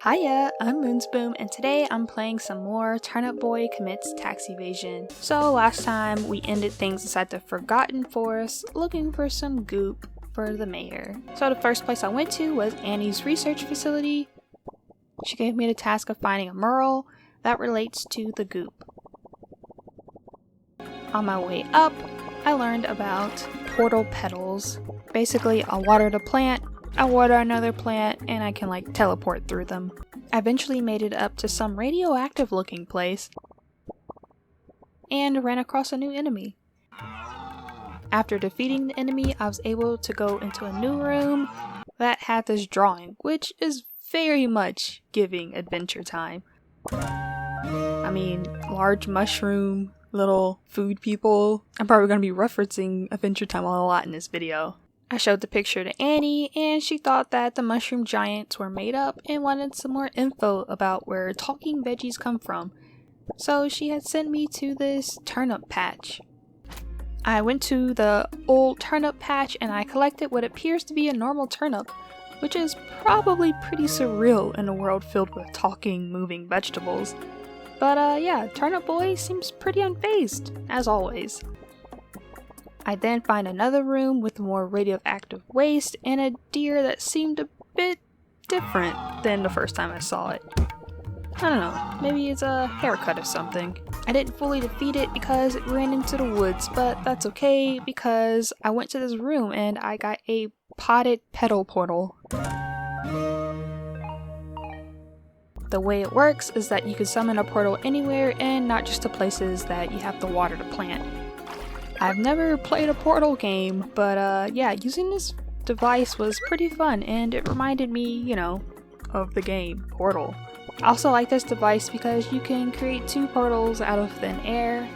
Hiya, I'm Moonsboom, and today I'm playing some more Turnip Boy Commits Tax Evasion. So last time we ended things inside the Forgotten Forest looking for some goop for the mayor. So the first place I went to was Annie's research facility. She gave me the task of finding a mural that relates to the goop. On my way up, I learned about portal petals. Basically, I'll water the plant, I water another plant, and I can teleport through them. I eventually made it up to some radioactive looking place and ran across a new enemy. After defeating the enemy, I was able to go into a new room that had this drawing, which is very much giving Adventure Time. I mean, large mushroom, little food people. I'm probably going to be referencing Adventure Time a lot in this video. I showed the picture to Annie, and she thought that the mushroom giants were made up and wanted some more info about where talking veggies come from. So she had sent me to this turnip patch. I went to the old turnip patch and I collected what appears to be a normal turnip, which is probably pretty surreal in a world filled with talking, moving vegetables. But yeah, Turnip Boy seems pretty unfazed, as always. I then find another room with more radioactive waste and a deer that seemed a bit different than the first time I saw it. I don't know, maybe it's a haircut or something. I didn't fully defeat it because it ran into the woods, but that's okay because I went to this room and I got a potted petal portal. The way it works is that you can summon a portal anywhere and not just to places that you have to water the plant. I've never played a portal game, but yeah, using this device was pretty fun and it reminded me, of the game Portal. I also like this device because you can create two portals out of thin air.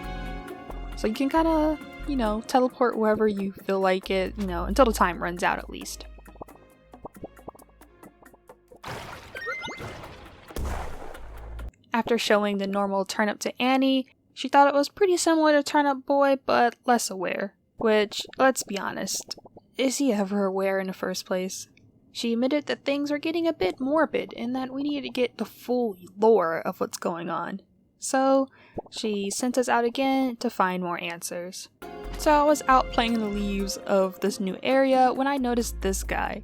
So you can kind of, teleport wherever you feel like it, until the time runs out at least. After showing the normal turnip to Annie, she thought it was pretty similar to Turnip Boy, but less aware. Which, let's be honest, is he ever aware in the first place? She admitted that things were getting a bit morbid and that we needed to get the full lore of what's going on. So, she sent us out again to find more answers. So I was out playing in the leaves of this new area when I noticed this guy.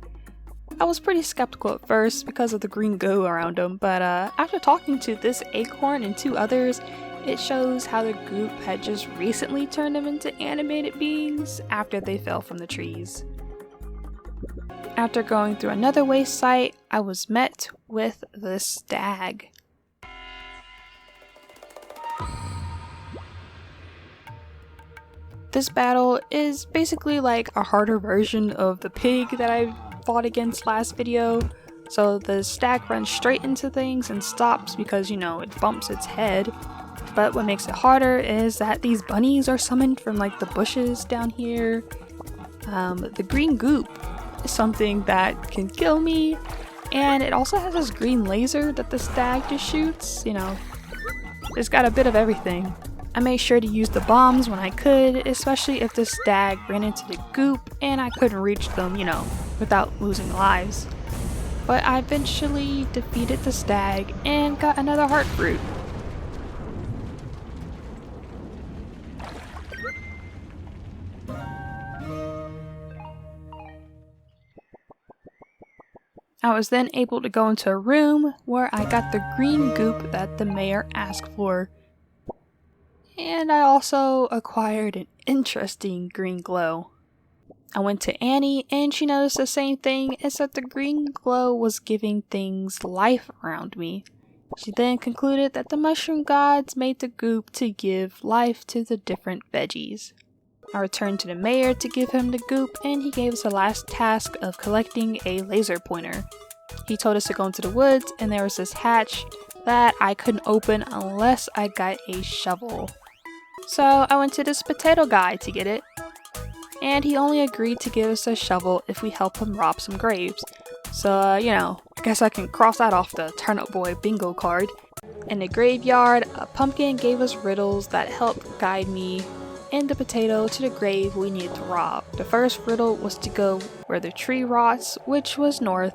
I was pretty skeptical at first because of the green goo around him, but after talking to this acorn and two others, it shows how the group had just recently turned them into animated beings after they fell from the trees. After going through another waste site, I was met with the stag. This battle is basically like a harder version of the pig that I fought against last video. So the stag runs straight into things and stops because, it bumps its head. But what makes it harder is that these bunnies are summoned from the bushes down here. The green goop is something that can kill me, and it also has this green laser that the stag just shoots. It's got a bit of everything. I made sure to use the bombs when I could, especially if the stag ran into the goop and I couldn't reach them, without losing lives. But I eventually defeated the stag and got another heart fruit. I was then able to go into a room where I got the green goop that the mayor asked for. And I also acquired an interesting green glow. I went to Annie and she noticed the same thing, except the green glow was giving things life around me. She then concluded that the mushroom gods made the goop to give life to the different veggies. I returned to the mayor to give him the goop and he gave us the last task of collecting a laser pointer. He told us to go into the woods and there was this hatch that I couldn't open unless I got a shovel. So I went to this potato guy to get it, and he only agreed to give us a shovel if we help him rob some graves. So, I guess I can cross that off the Turnip Boy bingo card. In the graveyard, a pumpkin gave us riddles that helped guide me and the potato to the grave we needed to rob. The first riddle was to go where the tree rots, which was north.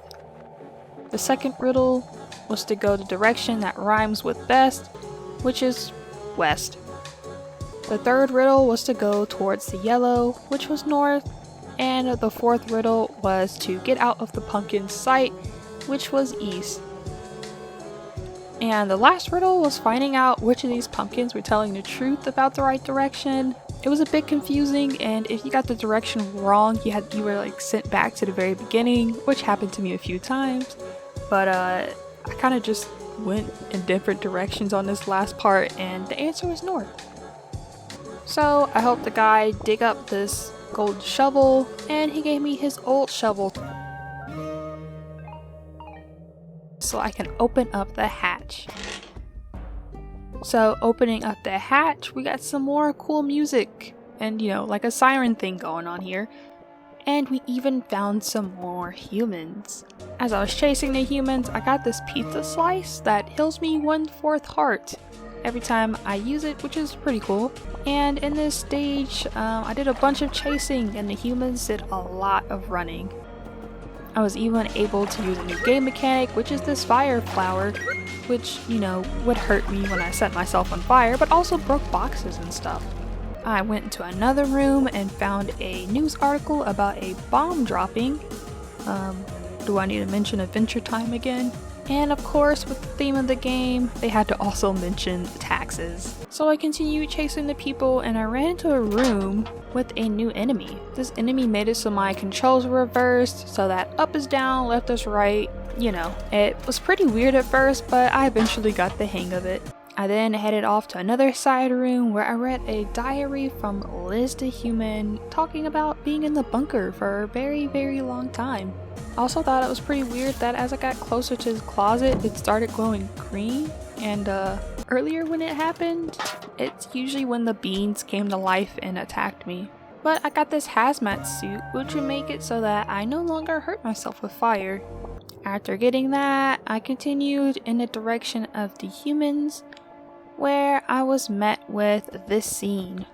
The second riddle was to go the direction that rhymes with best, which is west. The third riddle was to go towards the yellow, which was north, and the fourth riddle was to get out of the pumpkin's sight, which was east. And the last riddle was finding out which of these pumpkins were telling the truth about the right direction. It was a bit confusing, and if you got the direction wrong, you were like sent back to the very beginning, which happened to me a few times. But I kind of just went in different directions on this last part, and the answer was north. So I helped the guy dig up this gold shovel, and he gave me his old shovel so I can open up the hatch. So opening up the hatch, we got some more cool music and like a siren thing going on here. And we even found some more humans. As I was chasing the humans, I got this pizza slice that heals me 1/4 heart every time I use it, which is pretty cool. And in this stage, I did a bunch of chasing and the humans did a lot of running. I was even able to use a new game mechanic, which is this fire flower, which, would hurt me when I set myself on fire, but also broke boxes and stuff. I went into another room and found a news article about a bomb dropping. Do I need to mention Adventure Time again? And of course, with the theme of the game, they had to also mention taxes. So I continued chasing the people and I ran into a room with a new enemy. This enemy made it so my controls were reversed, so that up is down, left is right. It was pretty weird at first, but I eventually got the hang of it. I then headed off to another side room where I read a diary from Liz the Human talking about being in the bunker for a very, very long time. I also thought it was pretty weird that as I got closer to his closet, it started glowing green, and earlier when it happened, it's usually when the beans came to life and attacked me. But I got this hazmat suit, which would make it so that I no longer hurt myself with fire. After getting that, I continued in the direction of the humans, where I was met with this scene.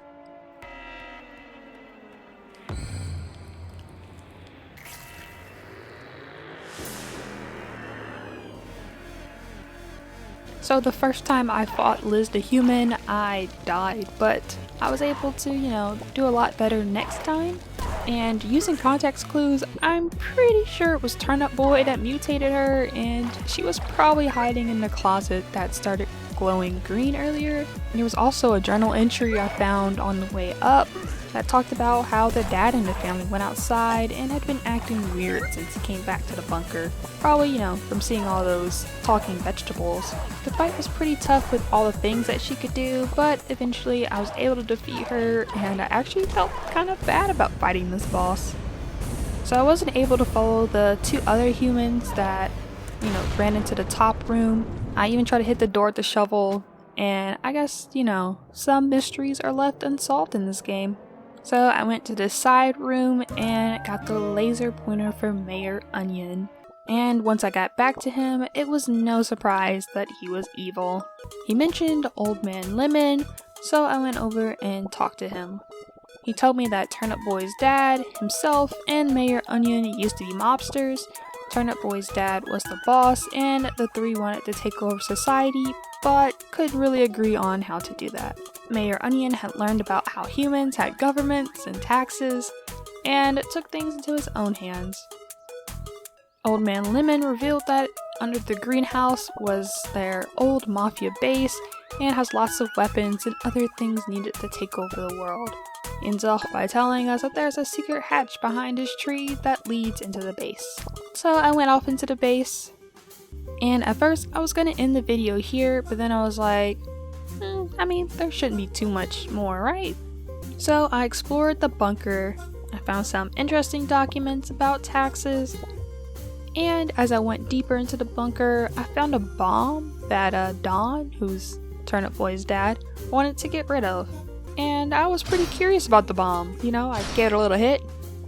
So the first time I fought Liz the Human, I died, but I was able to, do a lot better next time. And using context clues, I'm pretty sure it was Turnip Boy that mutated her, and she was probably hiding in the closet that started glowing green earlier. And there was also a journal entry I found on the way up that talked about how the dad and the family went outside and had been acting weird since he came back to the bunker. Probably, from seeing all those talking vegetables. The fight was pretty tough with all the things that she could do, but eventually I was able to defeat her, and I actually felt kind of bad about fighting this boss. So I wasn't able to follow the two other humans that, ran into the top room. I even tried to hit the door with the shovel, and I guess, some mysteries are left unsolved in this game. So I went to this side room and got the laser pointer for Mayor Onion. And once I got back to him, it was no surprise that he was evil. He mentioned Old Man Lemon, so I went over and talked to him. He told me that Turnip Boy's dad, himself, and Mayor Onion used to be mobsters. Turnip Boy's dad was the boss, and the three wanted to take over society, but couldn't really agree on how to do that. Mayor Onion had learned about how humans had governments and taxes, and took things into his own hands. Old Man Lemon revealed that under the greenhouse was their old mafia base, and has lots of weapons and other things needed to take over the world. He ends off by telling us that there's a secret hatch behind his tree that leads into the base. So I went off into the base, and at first I was gonna end the video here, but then I was like, there shouldn't be too much more, right? So I explored the bunker, I found some interesting documents about taxes, and as I went deeper into the bunker, I found a bomb that Don, who's Turnip Boy's dad, wanted to get rid of. And I was pretty curious about the bomb, I gave it a little hit,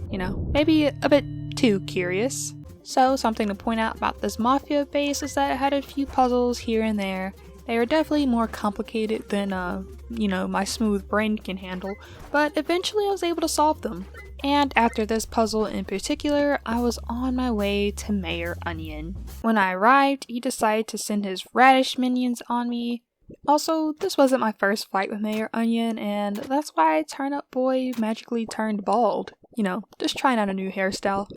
maybe a bit too curious. So something to point out about this mafia base is that it had a few puzzles here and there, They are definitely more complicated than, my smooth brain can handle, but eventually I was able to solve them. And after this puzzle in particular, I was on my way to Mayor Onion. When I arrived, he decided to send his radish minions on me. Also, this wasn't my first fight with Mayor Onion, and that's why Turnip Boy magically turned bald. Just trying out a new hairstyle.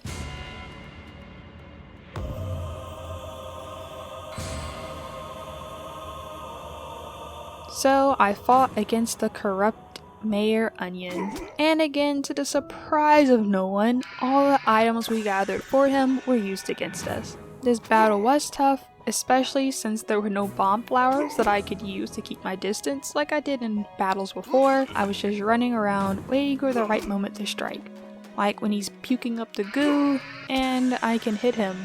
So I fought against the corrupt Mayor Onion, and again, to the surprise of no one, all the items we gathered for him were used against us. This battle was tough, especially since there were no bomb flowers that I could use to keep my distance like I did in battles before. I was just running around waiting for the right moment to strike. Like when he's puking up the goo, and I can hit him,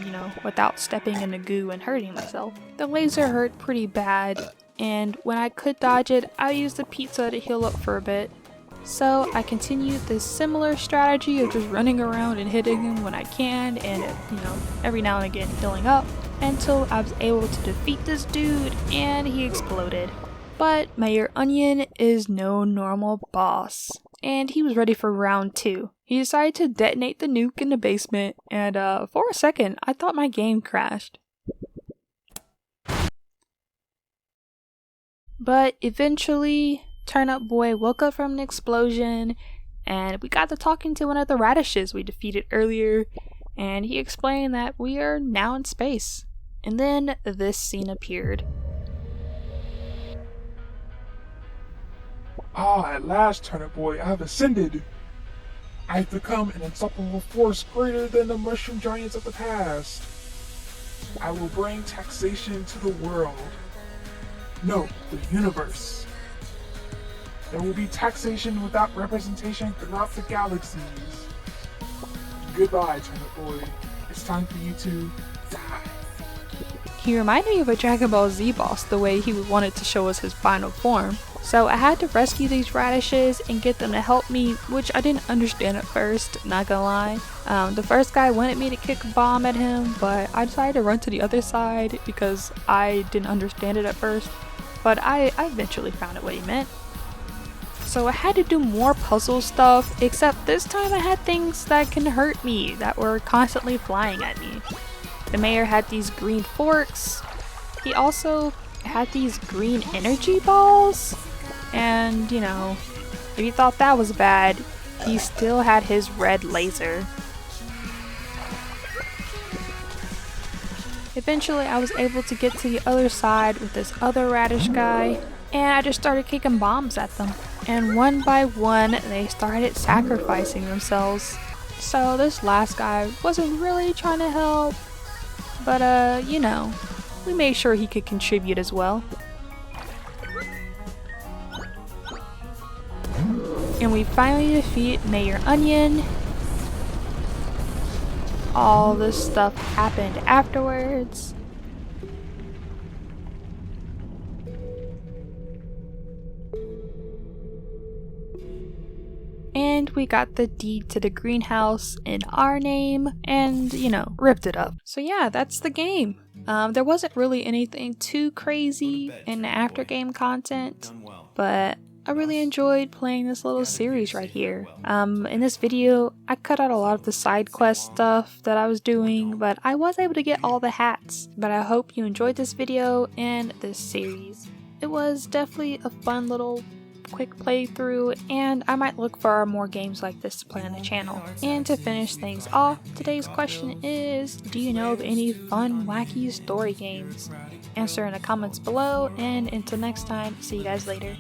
without stepping in the goo and hurting myself. The laser hurt pretty bad, and when I could dodge it, I used the pizza to heal up for a bit. So I continued this similar strategy of just running around and hitting him when I can, and every now and again healing up, until I was able to defeat this dude and he exploded. But Mayor Onion is no normal boss, and he was ready for round 2. He decided to detonate the nuke in the basement, and for a second I thought my game crashed. But eventually, Turnip Boy woke up from an explosion, and we got to talking to one of the radishes we defeated earlier, and he explained that we are now in space. And then this scene appeared. Ah, at last, Turnip Boy, I have ascended. I have become an unstoppable force greater than the mushroom giants of the past. I will bring taxation to the world. No, the universe. There will be taxation without representation throughout the galaxies. Goodbye, Turnip Boy. It's time for you to die. He reminded me of a Dragon Ball Z boss, the way he wanted to show us his final form. So I had to rescue these radishes and get them to help me, which I didn't understand at first, not gonna lie. The first guy wanted me to kick a bomb at him, but I decided to run to the other side because I didn't understand it at first. But I eventually found out what he meant. So I had to do more puzzle stuff, except this time I had things that can hurt me, that were constantly flying at me. The mayor had these green forks. He also had these green energy balls. And, if you thought that was bad, he still had his red laser. Eventually I was able to get to the other side with this other radish guy, and I just started kicking bombs at them. And one by one, they started sacrificing themselves. So this last guy wasn't really trying to help, but we made sure he could contribute as well. And we finally defeat Mayor Onion. All this stuff happened afterwards. And we got the deed to the greenhouse in our name and, ripped it up. So yeah, that's the game. There wasn't really anything too crazy in the after game content, but I really enjoyed playing this little series right here. In this video, I cut out a lot of the side quest stuff that I was doing, but I was able to get all the hats. But I hope you enjoyed this video and this series. It was definitely a fun little quick playthrough, and I might look for more games like this to play on the channel. And to finish things off, today's question is, do you know of any fun, wacky story games? Answer in the comments below, and until next time, see you guys later.